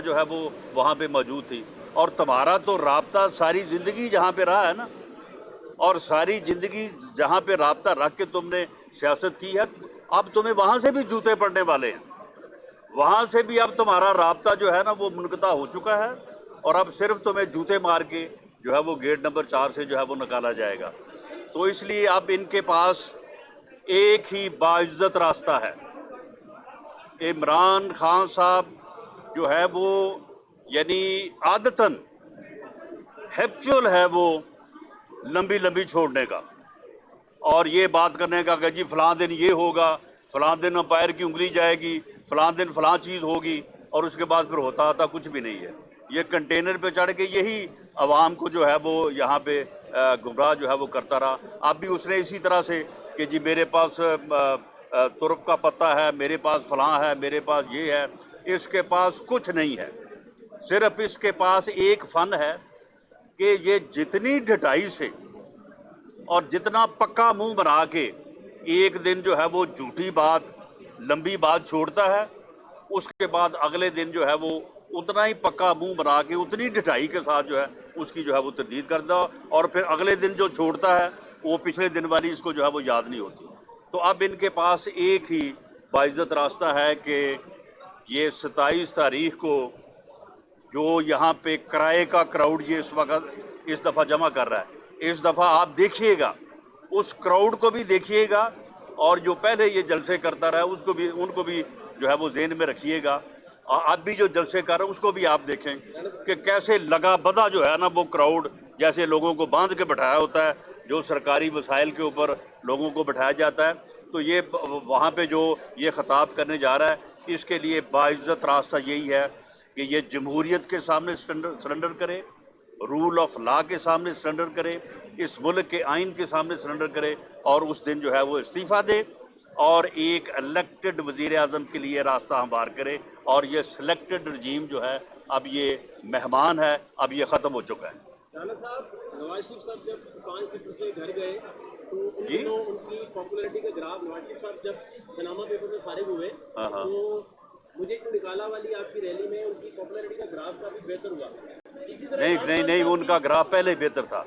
जो है वो वहाँ पे मौजूद थी। और तुम्हारा तो राब्ता सारी ज़िंदगी जहाँ पे रहा है ना, और सारी ज़िंदगी जहाँ पे राब्ता रख के तुमने सियासत की है, अब तुम्हें वहाँ से भी जूते पड़ने वाले हैं। वहाँ से भी अब तुम्हारा राब्ता जो है ना वो मुनक़ता हो चुका है, और अब सिर्फ तुम्हें जूते मार के जो है वो गेट नंबर 4 से जो है वो निकाला जाएगा। तो इसलिए अब इनके पास एक ही बाइज्जत रास्ता है। इमरान खान साहब जो है वो यानी आदतन हैप्चुअल है वो लंबी लंबी छोड़ने का, और ये बात करने का कि जी फलां दिन ये होगा, फलां दिन अंपायर की उंगली जाएगी, फलां दिन फलां चीज़ होगी, और उसके बाद फिर होता कुछ भी नहीं है। ये कंटेनर पे चढ़ के यही आवाम को जो है वो यहाँ पे गुमराह जो है वो करता रहा। अब भी उसने इसी तरह से कि जी मेरे पास तुर्क का पत्ता है, मेरे पास फलां है, मेरे पास ये है, इसके पास कुछ नहीं है। सिर्फ इसके पास एक फ़न है कि ये जितनी ढटाई से और जितना पक्का मुंह बना के एक दिन जो है वो झूठी बात, लंबी बात छोड़ता है, उसके बाद अगले दिन जो है वो उतना ही पक्का मुंह बना के उतनी ढटाई के साथ जो है उसकी जो है वो तरदीद करता, और फिर अगले दिन जो छोड़ता है वो पिछले दिन वाली इसको जो है वो याद नहीं होती। तो अब इनके पास एक ही बाइज्जत रास्ता है कि ये 27 तारीख को जो यहाँ पे किराए का क्राउड ये इस वक्त इस दफ़ा जमा कर रहा है, इस दफ़ा आप देखिएगा, उस क्राउड को भी देखिएगा, और जो पहले ये जलसे करता रहा उसको भी, उनको भी जो है वो ज़हन में रखिएगा। अब भी जो जलसे कर रहे हैं उसको भी आप देखें कि कैसे लगा बदा जो है ना वो क्राउड, जैसे लोगों को बांध के बैठाया होता है, जो सरकारी वसाइल के ऊपर लोगों को बैठाया जाता है। तो ये वहाँ पे जो ये ख़िताब करने जा रहा है, इसके लिए बाइज्जत रास्ता यही है कि ये जमहूरियत के सामने सरेंडर करे, रूल ऑफ लॉ के सामने सरेंडर करे, इस मुल्क के आइन के सामने सरेंडर करे, और उस दिन जो है वो इस्तीफ़ा दे और एक इलेक्टेड वज़ीर आज़म के लिए रास्ता हमवार करे। और ये सिलेक्टेड रजीम जो है अब ये मेहमान है, अब ये ख़त्म हो चुका है। राणा साहब, नवाज शरीफ साहब जब 5 सीटों से घर गए तो उनकी पॉपुलैरिटी का ग्राफ, नवाज शरीफ साहब जब पनामा पेपर में फारिग हुए तो मुझे क्यों निकाला वाली आपकी रैली में उनकी पॉपुलैरिटी का ग्राफ काफी बेहतर हुआ। नहीं, उनका ग्राफ पहले बेहतर था।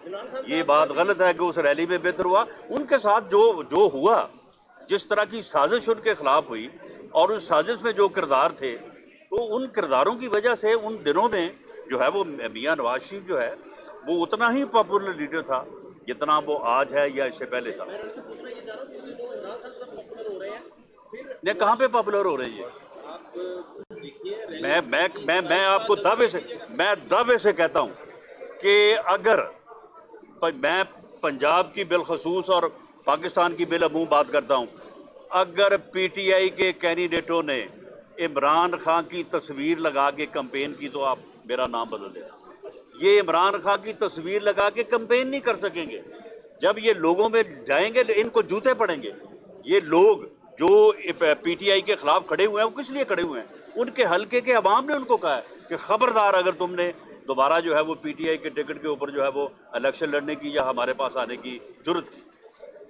ये बात गलत है कि उस रैली में बेहतर हुआ। उनके साथ जो हुआ, जिस तरह की साजिश उनके खिलाफ हुई, और उस साजिश में जो किरदार थे, तो उन किरदारों की वजह से उन दिनों में जो है वो मियां नवाज शरीफ जो है वो उतना ही पॉपुलर लीडर था जितना वो आज है या इससे पहले था। ने कहाँ पे पॉपुलर हो रही है? मैं आपको दावे से कहता हूँ कि अगर मैं पंजाब की बिलखसूस और पाकिस्तान की बिलअमूम बात करता हूँ, अगर पीटीआई के कैंडिडेटों ने इमरान खान की तस्वीर लगा के कैंपेन की तो आप मेरा नाम बदल देना। ये इमरान खान की तस्वीर लगा के कैंपेन नहीं कर सकेंगे। जब ये लोगों में जाएंगे इनको जूते पड़ेंगे। ये लोग जो पीटीआई के खिलाफ खड़े हुए हैं वो किस लिए खड़े हुए हैं? उनके हलके के अवाम ने उनको कहा है कि खबरदार अगर तुमने दोबारा जो है वो पीटीआई के टिकट के ऊपर जो है वो इलेक्शन लड़ने की या हमारे पास आने की जुर्रत की।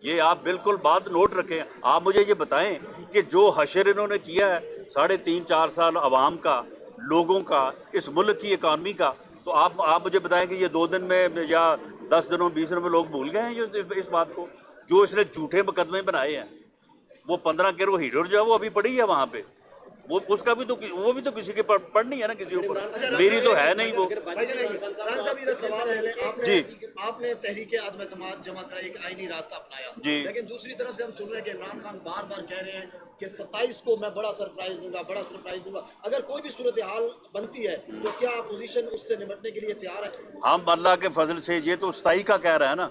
ये आप बिल्कुल बात नोट रखें। आप मुझे ये बताएं कि जो हशर इन्होंने किया है 3.5-4 साल अवाम का, लोगों का, इस मुल्क की इकानमी का, तो आप मुझे बताएं कि ये 2 दिन में या 10 दिनों 20 दिनों में लोग भूल गए हैं इस बात को? जो इसने झूठे मुकदमे बनाए हैं, वो 15 किलो हीरो जो है वो अभी पड़ी है वहाँ पे, वो भी तो किसी के पढ़नी है ना, किसी ऊपर। मेरी तो है नहीं वो। जी, आपने तहरीके आदम एतमाद जमा करा, एक आईनी रास्ता अपनाया जी, लेकिन दूसरी तरफ से हम सुन रहे हैं कि इमरान खान बार बार कह रहे हैं कि 27 को मैं बड़ा सरप्राइज दूंगा। अगर कोई भी सूरत हाल बनती है तो क्या अपोजिशन उससे निपटने के लिए तैयार है? हम अल्लाह के फजल से, ये तो 27 का कह रहा है ना,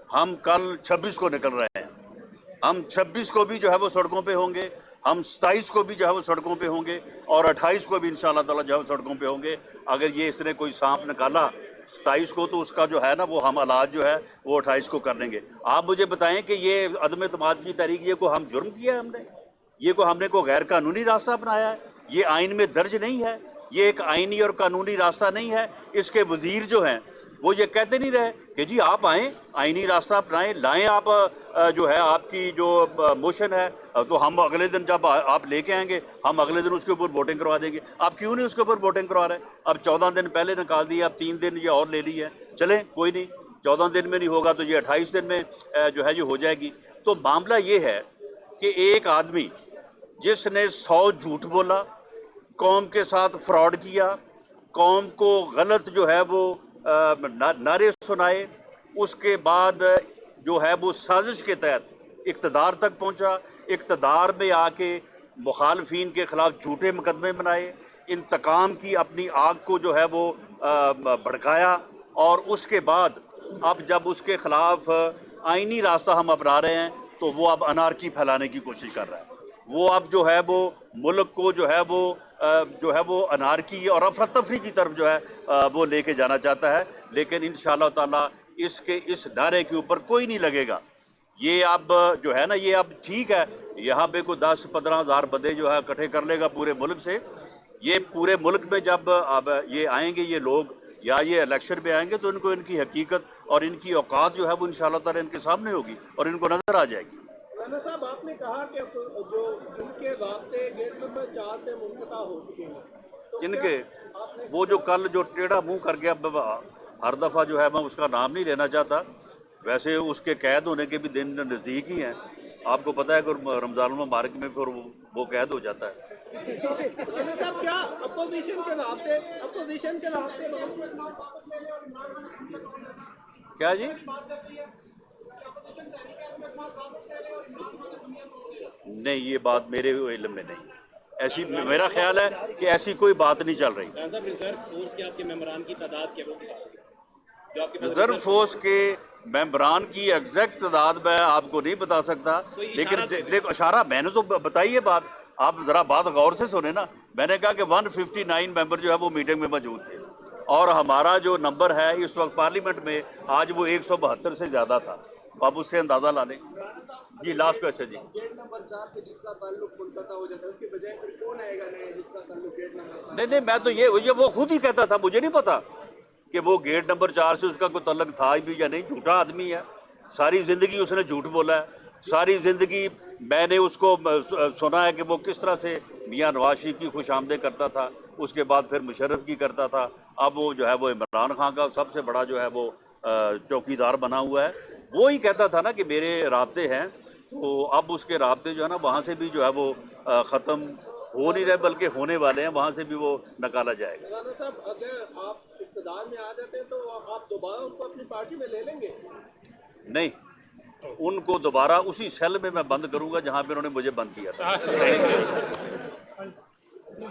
हम कल 26 को निकल रहे हैं। हम 26 को भी जो है वो सड़कों पे होंगे, हम 27 को भी जो है वो सड़कों पे होंगे, और 28 को भी इंशाअल्लाह ताला जो है सड़कों पे होंगे। अगर ये इसने कोई सांप निकाला 27 को तो उसका जो है ना वो हम इलाज जो है वो 28 को कर लेंगे। आप मुझे बताएं कि ये अदम एतमाद की तहरीक, ये को हम जुर्म किया है हमने? ये को हमने कोई गैर कानूनी रास्ता अपनाया है? ये आइन में दर्ज नहीं है, ये एक आइनी और कानूनी रास्ता नहीं है। इसके वजीर जो हैं وہ یہ کہتے نہیں رہے کہ جی آپ آئیں, آئینی راستہ اپنائیں, لائیں آپ جو ہے آپ کی جو موشن ہے, تو ہم اگلے دن جب آپ لے کے آئیں گے ہم اگلے دن اس کے اوپر ووٹنگ کروا دیں گے. آپ کیوں نہیں اس کے اوپر ووٹنگ کروا رہے؟ اب 14 دن پہلے نکال دی, اب 3 دن یہ اور لے لی ہے, چلیں کوئی نہیں, 14 دن میں نہیں ہوگا تو یہ 28 دن میں جو ہے یہ ہو جائے گی. تو معاملہ یہ ہے کہ ایک آدمی جس نے 100 جھوٹ بولا, قوم کے ساتھ فراڈ کیا, قوم کو غلط جو ہے وہ نعرے سنائے, اس کے بعد جو ہے وہ سازش کے تحت اقتدار تک پہنچا, اقتدار میں آ کے مخالفین کے خلاف جھوٹے مقدمے بنائے, انتقام کی اپنی آگ کو جو ہے وہ بھڑکایا, اور اس کے بعد اب جب اس کے خلاف آئینی راستہ ہم اپنا رہے ہیں تو وہ اب انارکی پھیلانے کی کوشش کر رہا ہے. وہ اب جو ہے وہ ملک کو جو ہے وہ انارکی اور افراتفری کی طرف جو ہے وہ لے کے جانا چاہتا ہے. لیکن انشاءاللہ تعالیٰ اس نعرے کے اوپر کوئی نہیں لگے گا. یہ اب جو ہے نا, یہ اب ٹھیک ہے یہاں پہ کوئی 10-15 ہزار بندے جو ہے اکٹھے کر لے گا پورے ملک سے. یہ پورے ملک میں جب اب یہ آئیں گے یہ لوگ, یا یہ الیکشن میں آئیں گے, تو ان کو ان کی حقیقت اور ان کی اوقات جو ہے وہ انشاءاللہ تعالیٰ ان کے سامنے ہوگی اور ان کو نظر آ جائے گی. رانا صاحب, آپ نے کہا کہ جو ان کے رابطے گیٹ نمبر 4 سے منقطع ہو چکے ہیں, تو ان کے وہ جو کل جو ٹیڑھا منہ کر گیا, ہر دفعہ جو ہے میں اس کا نام نہیں لینا چاہتا, ویسے اس کے قید ہونے کے بھی دن نزدیک ہی ہیں. آپ کو پتہ ہے کہ رمضان المبارک میں پھر وہ قید ہو جاتا ہے. رانا صاحب, کیا اپوزیشن کے رابطے کیا جی؟ نہیں, یہ بات میرے علم میں نہیں, ایسی میرا خیال ہے کہ ایسی کوئی بات نہیں چل رہی. ریزرو فورس کے آپ کے ممبران کی تعداد کیا ہوگی؟ ریزرو فورس کے ممبران کی ایگزیکٹ تعداد میں آپ کو نہیں بتا سکتا, لیکن اشارہ میں نے تو بتائی ہے بات, آپ ذرا بات غور سے سنیں نا. میں نے کہا کہ 159 ممبر جو ہے وہ میٹنگ میں موجود تھے, اور ہمارا جو نمبر ہے اس وقت پارلیمنٹ میں آج وہ 172 سے زیادہ تھا. آپ اس سے اندازہ لا لیں. جی لاسٹ کو. اچھا جی, گیٹ نمبر 4 سے جس کا تعلق منقطع ہو جاتا ہے, اس کے بجائے پھر کون آئے گا نیا جس کا تعلق گیٹ نمبر 4؟ نہیں میں تو یہ وہ خود ہی کہتا تھا, مجھے نہیں پتا کہ وہ گیٹ نمبر 4 سے اس کا کوئی تعلق تھا بھی یا نہیں. جھوٹا آدمی ہے, ساری زندگی اس نے جھوٹ بولا ہے, ساری زندگی میں نے اس کو سنا ہے کہ وہ کس طرح سے میاں نواز شریف کی خوش آمدید کرتا تھا, اس کے بعد پھر مشرف کی کرتا تھا, اب وہ جو ہے وہ عمران خان کا سب سے بڑا جو ہے وہ چوکیدار بنا ہوا ہے. وہی کہتا تھا نا کہ میرے رابطے ہیں, تو اب اس کے رابطے جو ہے نا وہاں سے بھی جو ہے وہ ختم ہو نہیں رہے بلکہ ہونے والے ہیں, وہاں سے بھی وہ نکالا جائے گا. رانا صاحب, اگر آپ اقتدار میں آ جاتے ہیں تو آپ دوبارہ ان کو اپنی پارٹی میں لے لیں گے؟ نہیں, ان کو دوبارہ اسی سیل میں بند کروں گا جہاں پہ انہوں نے مجھے بند کیا تھا.